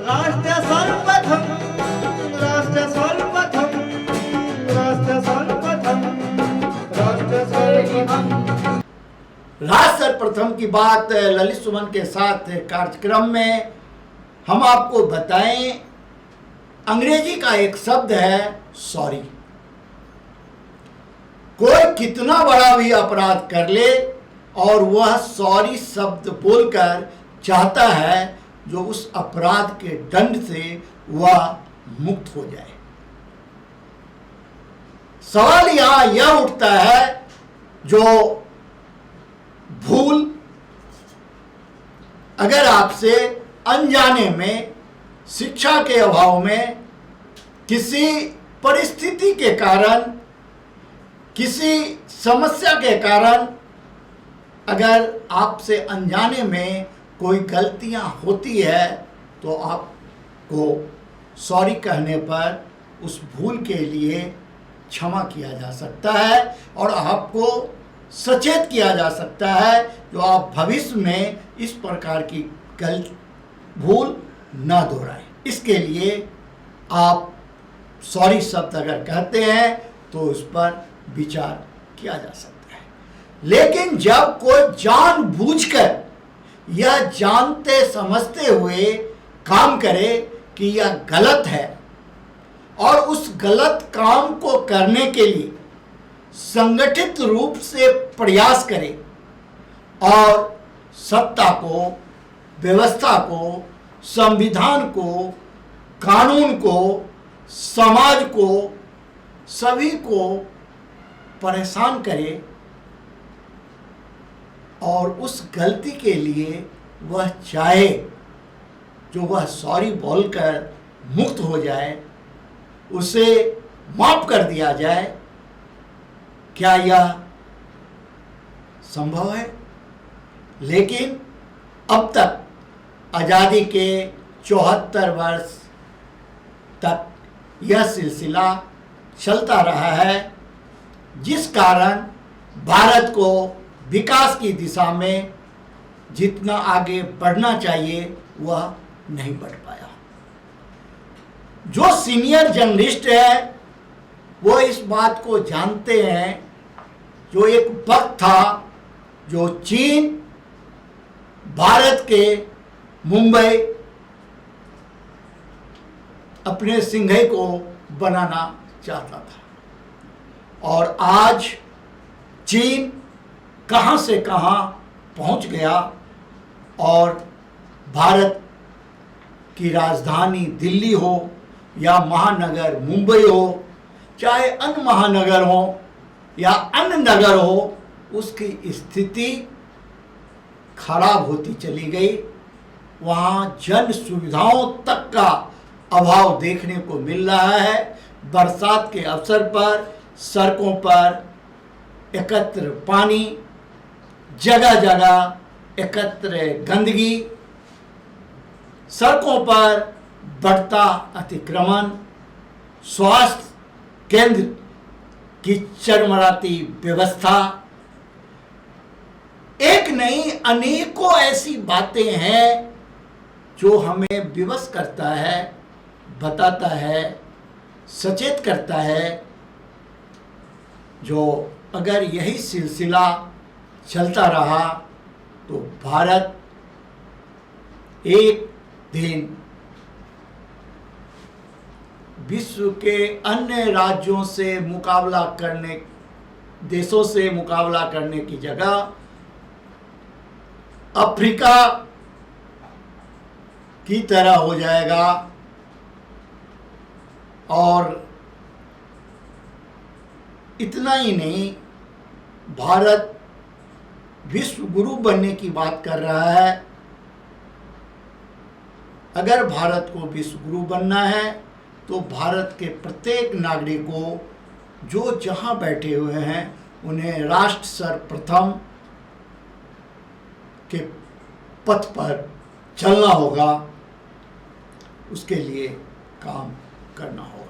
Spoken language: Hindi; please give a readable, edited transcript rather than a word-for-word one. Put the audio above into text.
राष्ट्र सर्वप्रथम राष्ट्र सर्वप्रथम राष्ट्र सर्वप्रथम राष्ट्र सर्वप्रथम। राष्ट्र सर्वप्रथम की बात ललित सुमन के साथ कार्यक्रम में हम आपको बताएं, अंग्रेजी का एक शब्द है सॉरी। कोई कितना बड़ा भी अपराध कर ले और वह सॉरी शब्द बोलकर चाहता है जो उस अपराध के दंड से वह मुक्त हो जाए। सवाल यहां यह उठता है, जो भूल अगर आपसे अनजाने में, शिक्षा के अभाव में, किसी परिस्थिति के कारण, किसी समस्या के कारण अगर आपसे अनजाने में कोई गलतियां होती है तो आपको सॉरी कहने पर उस भूल के लिए क्षमा किया जा सकता है और आपको सचेत किया जा सकता है जो आप भविष्य में इस प्रकार की भूल न दोहराएं। इसके लिए आप सॉरी शब्द अगर कहते हैं तो उस पर विचार किया जा सकता है। लेकिन जब कोई जानबूझकर यह जानते समझते हुए काम करे कि यह गलत है और उस गलत काम को करने के लिए संगठित रूप से प्रयास करे और सत्ता को, व्यवस्था को, संविधान को, कानून को, समाज को, सभी को परेशान करे और उस गलती के लिए वह चाहे जो वह सॉरी बोलकर मुक्त हो जाए, उसे माफ कर दिया जाए, क्या यह संभव है? लेकिन अब तक आज़ादी के 74 वर्ष तक यह सिलसिला चलता रहा है, जिस कारण भारत को विकास की दिशा में जितना आगे बढ़ना चाहिए वह नहीं बढ़ पाया। जो सीनियर जर्नलिस्ट है वो इस बात को जानते हैं, जो एक वक्त था जो चीन भारत के मुंबई अपने सिंघई को बनाना चाहता था और आज चीन कहां से कहां पहुंच गया और भारत की राजधानी दिल्ली हो या महानगर मुंबई हो, चाहे अन्य महानगर हो या अन्य नगर हो, उसकी स्थिति खराब होती चली गई। वहाँ जन सुविधाओं तक का अभाव देखने को मिल रहा है। बरसात के अवसर पर सड़कों पर एकत्र पानी, जगह जगह एकत्र गंदगी, सड़कों पर बढ़ता अतिक्रमण, स्वास्थ्य केंद्र की चरमराती व्यवस्था, एक नहीं अनेकों ऐसी बातें हैं जो हमें विवश करता है, बताता है, सचेत करता है, जो अगर यही सिलसिला चलता रहा तो भारत एक दिन विश्व के अन्य राज्यों से मुकाबला करने, देशों से मुकाबला करने की जगह अफ्रीका की तरह हो जाएगा और इतना ही नहीं, भारत विश्व गुरु बनने की बात कर रहा है। अगर भारत को विश्व गुरु बनना है तो भारत के प्रत्येक नागरिक को जो जहां बैठे हुए हैं उन्हें राष्ट्र सर्वप्रथम के पथ पर चलना होगा, उसके लिए काम करना होगा।